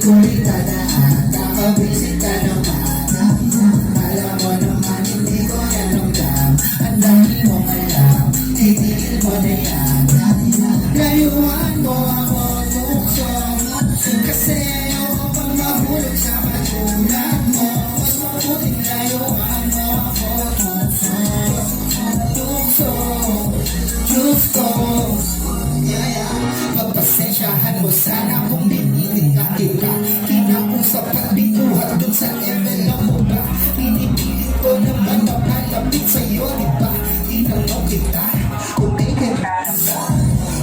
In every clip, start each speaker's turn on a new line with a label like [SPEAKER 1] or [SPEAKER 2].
[SPEAKER 1] Ulit-ulit tadaan, kakabisit ka naman. Alam mo naman hindi ko yan ramdam. Ang dami mong alam, titigil mo na yan. Layuan mo ako tukso, kasi ayoko pang mahulog sa katulad mo. Mas mabuting layuan mo ako tukso. Diyos ko, pagpasensyahan mo sana kung binitingin ka. Kinausap at binuhat dun sa envelope mo ba? Pinipilit ko naman na malapit sa'yo, diba? Tinanong kita, tumigil ka ba?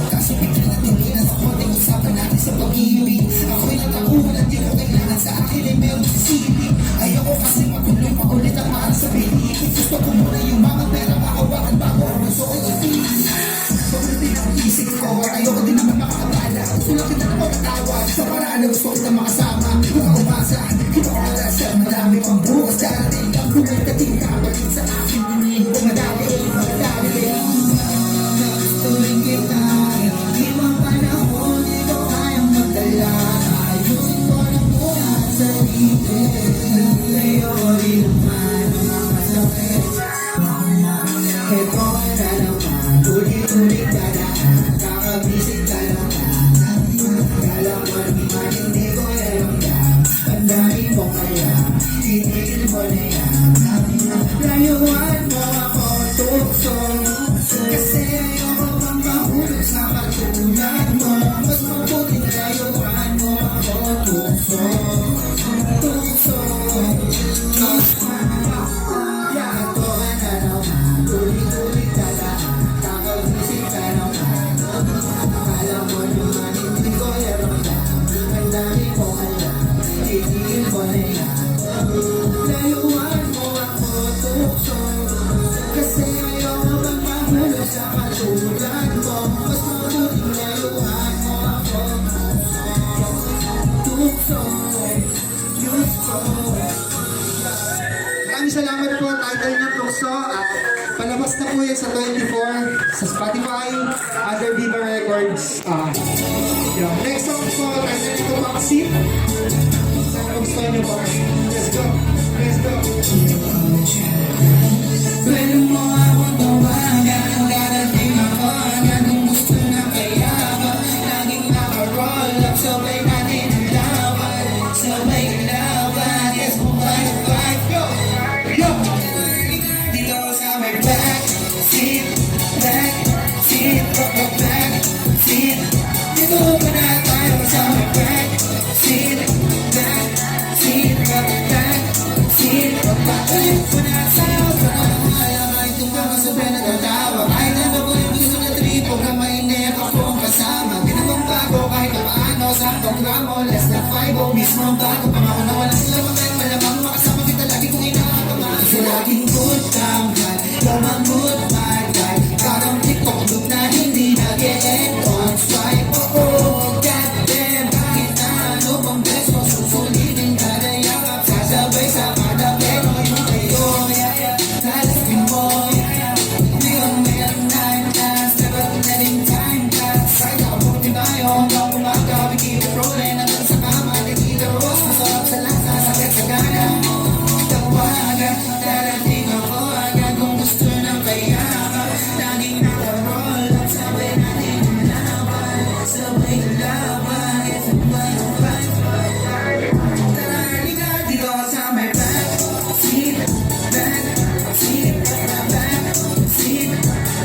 [SPEAKER 1] Kaso bigla na tinginan sa konting usapan natin sa pag-ibig. Ako'y natakuhan at di ko kailangan sa akin ay mayroong sisili. Ayoko kasi makulong pa ulit ang mahal sa pinigit. Gusto ko muna yung mga pera makawakan bago ang gusto ko ipili. Pagdating ang isip ko, ayoko din naman makakabala. Gusto lang kita na makatawad sa paraan na gusto kita makasama. Kung ako umasa, hindi ko kalasya. Marami pang bukas darating. Ang kumitating kabalik sa akin. Hindi ko madali. Gusto rin kita, hindi mo panahon, hindi ko kayang magdala. Ayusin ko na muna ang sarili. Layo rin naman ang masakit. Heto na naman, ulit-ulit dadaan, kakabisit ka naman. Alam mo naman hindi ko yaramdam. Ang dami mong alam, titigil mo na yan. Layuan mo ako tukso, kasi ayoko pang mahulog sa katulad mo. Mas mabuting layuan mo ako tukso. Yato na naman, ulit-ulit dadaan, kakabisit ka naman. Alam mo naman hindi ko yaramdam. Ang dami mong alam, titigil mo na yan. Layuan mo ako tukso, kasi ayoko pang mahulog sa katulad mo. Mas mabuting layuan mo ako tukso. Diyos ko.
[SPEAKER 2] Maraming salamat po, title ng Tukso. Palabas na po yan sa 24 sa Spotify, under Viva Records. Next song po, title nito Makasit. Sana gusto nyo po. Let's go. Let's go.
[SPEAKER 1] Pwede mo akong tawagan, ang darating ako agad. Kung gusto na kaya ba, laging naka-roll up. Sabay natin ang laban, sabay ang laban. Yes, buhay, fight, go!
[SPEAKER 2] Yo!
[SPEAKER 1] Dito sa may back seat, back seat. Dito pa na tayo sa may back seat, back seat. Papatuloy pa na tayo sa kanahalang ay tumama sa pinagkatawa. Kahit ano ko yung gusto na tripo, gamay na akong kasama. Ginawang bago kahit na paano sa programo. Less than 5 mismo ang bago. Pangako na walang sila mamaya, malamang makasama kita lagi kong inaabangan. Kasi laging good time, you're my good bad guy. Karang TikTok look na hindi nag-e-end on swipe. Goddamn, kahit na ano bang best mo, susulitin kada yakap. Sasabay sa kada pero yung kayo, talaskin mo. Hindi ko meron na yung last, never letting time pass. Kahit nakabuti tayo hanggang umaga, we keep it rolling. Hanggang sa kama, nagkita rose, masarap sa lasa, sakit sa gana. Tawagan, darating ako agad kung gusto ng kaya ka. Laging naka-roll up, sabay natin ang laban, sabay ang laban. It's a fight. Tara, halika dito sa may back seat.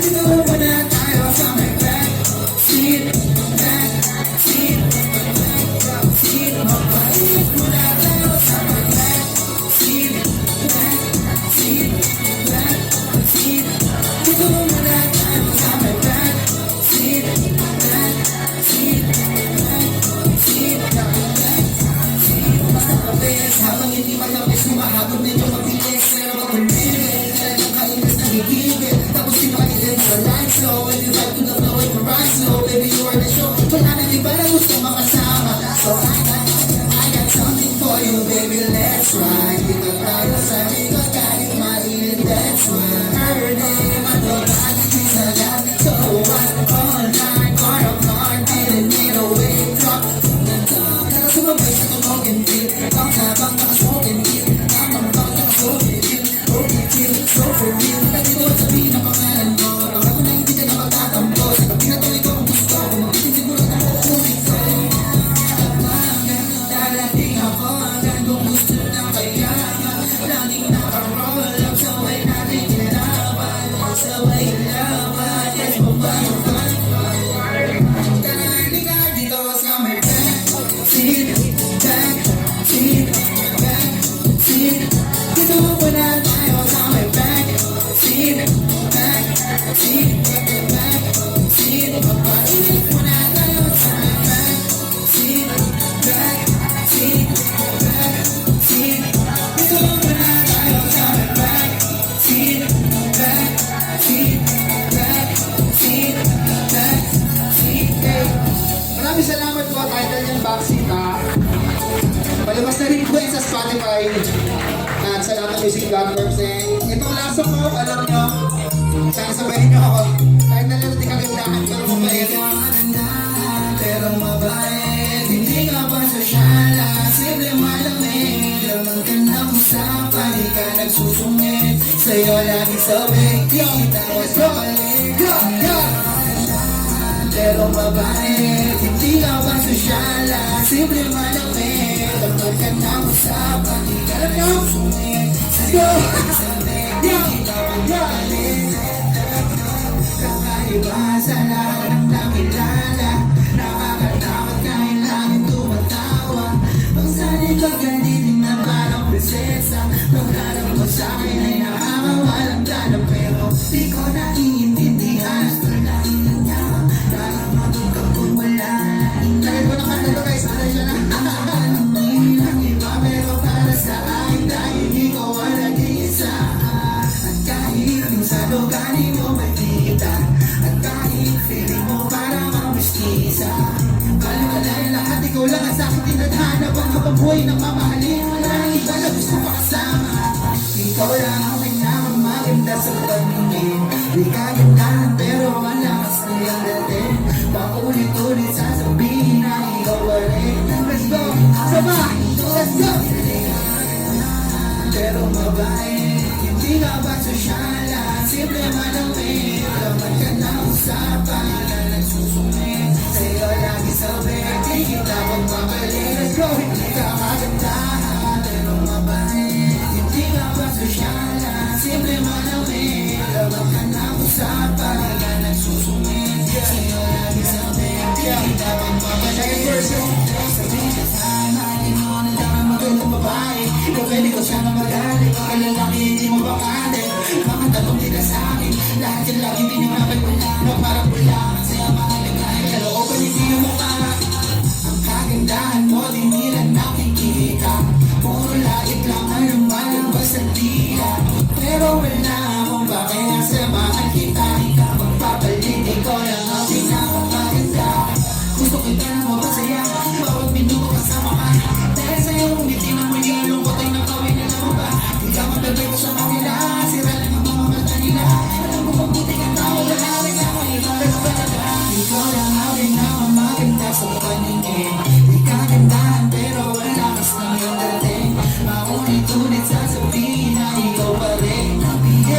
[SPEAKER 1] Dito pa na tayo sa may back seat. Mapait mo na tayo sa may back seat. Dito muna tayo sa may back seat. Basta mabilis, habang hindi matapos, humahabog ninyo mabilis. Pero pag umilig, talagang kainis na gigigil. Tapos sinakilin sa line slow, when you ride to the flow, it will rise slow. Baby, you are the show. Wala na iba na gusto makasama. So I got something for you, baby, let's ride. Dito tayo sa likod, kahit mali For real, kasi doon sabihin ang pangalan mo. Ramdam ko na hindi ka na magtatampo. Sa gabi na tuloy ko kung gusto ko. Mabitin siguro na kukunin ko. Hanggang darating ako, hanggang kung gusto na kaya. Laging nakaroll up, sabay natin ilaban. Sabay ilaban, yes, mabayo ka. Tara, halika dito sa may back. Sit back, sit back, sit. Dito muna tayo sa may back. Sit back, sit back, sit. Papainit muna tayo sa may back. Sit back, sit back, sit. Dito muna tayo sa may back. Sit back, sit back, sit back, sit.
[SPEAKER 2] Maraming salamat po, title yung Backseat palabas na rin po yan sa Spotify at sa lahat ng music platforms. Itong last song ko, alam nyo, sana sabahin nyo ako. Kahit na lang di kagandahan, pero mabait.
[SPEAKER 1] Pero mabait, hindi ka pa sosyala. Simple malamig, lamang ka ng usapan. Di ka nagsusungit, sa'yo lagi sabay. Kita mo sa balik. Pero mabait, hindi ka pa sosyala. Simple malamig, lamang ka ng usapan. Di ka nagsusungit, sa'yo lagi sabay. Kita mo sa balik. Kakaiba sa lahat ng nakilala. Nakakatakot kahit langit tumatawa. Pagsanay ka ganito na parang prinsesa. Pagharap mo sa'kin ay nakakawalang gana. Pero di ko naiintindihan. Gusto lang niya. Nararamdaman ka kung wala.
[SPEAKER 2] Tagal ko na kanta to guys, pasensya na.
[SPEAKER 1] Ang iba pero para sa akin dahil ikaw ang nag-iisa. At kahit minsan ugali mo makita. At kahit feeling mo parang mamistisa. Baliwalay lahat, ikaw lang ang sa'kin tinadhana. Pag kapabuhay ng mamahalin, wala nang iba na gusto makasama. Ikaw lang ang maganda sa paningin. Di kagandahan pero ang lakas na yung dating. Paulit-ulit sasabihin na ikaw ulit.
[SPEAKER 2] Let's go! Sabah! Let's go!
[SPEAKER 1] Pero mabait, hindi ka ba sosyala? Simple malamig, laman ka na usapan. Di ka nagsusungit, sa'yo lagi sabay. Di kita magpapalik.
[SPEAKER 2] Let's go!
[SPEAKER 1] Hindi ka magandahan, pero mabait. Hindi ka ba sosyala? Simple malamig, laman ka na usapan. Di ka nagsusungit, sa'yo lagi sabay. Di kita magpapalik.
[SPEAKER 2] Second version.
[SPEAKER 1] Sabihin ka sana, di mo na lang magandang babae. Ikaw pwede ko siya na magaling. Ikaw lalaki, hindi mo bakante. Mga tanong di ka sa'kin. Lahat yung lagi pinimabay ko lang. No, parang wala. Kasi ang mga ligay. Pero open hindi yung mukha. Ang kagandahan mo, di nila nakikita. Puro lait lang ang lumalabas sa tila. Pero wala akong bakit samahan kita. Ikaw magpapalit, ikaw lang ang pinakamaganda. Gusto kita na mapasaya. Bawat minuto kasama ka. Dahil sa'yo, ngiti na muli ang lungkot ay nakawin na mo ba? Di ka magdagay ko sa kanila. Sira lang ang mga mata nila. Alam mo mabuti kang tao, wala rin ako iba. Ikaw lang ang pinakamaganda sa paningin. Di ka gandahan pero wala kas na yung dating. Maunit-unit sasabihin na ikaw pa rin. Hindi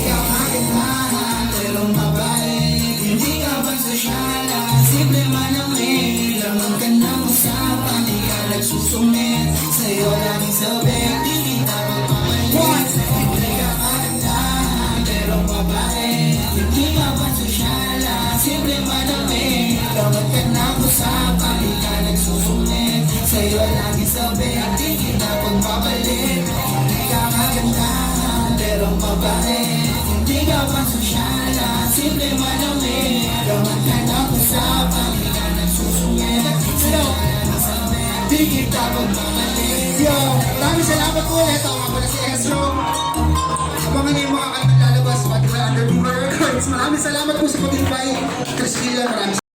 [SPEAKER 1] ka magandahan pero mabait. Hindi ka ba sosyala? Simple malamig, laman ka ng usapan. Di ka nagsusungit, sa'yo laging sabay. Di kita magpapalik. Hindi ka magandahan pero mabait. Hindi ka ba sosyala? Simple malamig, laman ka ng usapan. Di ka nagsusungit, sa'yo laging sabay. Di kita magpapalik. Hindi ka magandahan pero mabait. Hindi ka ba sosyala? Simple malamig, laman ka ng usapan. Di ka nagsusungit, sa'yo laging sabay. Di kita magpapalik.
[SPEAKER 2] Yo! Maraming salamat po ulit. Ako nga pala si Ezro. Abangan niyo yung mga kantang lalabas Spotify under Beaver Records. Maraming salamat po sa Spotify. Chris Gila, maraming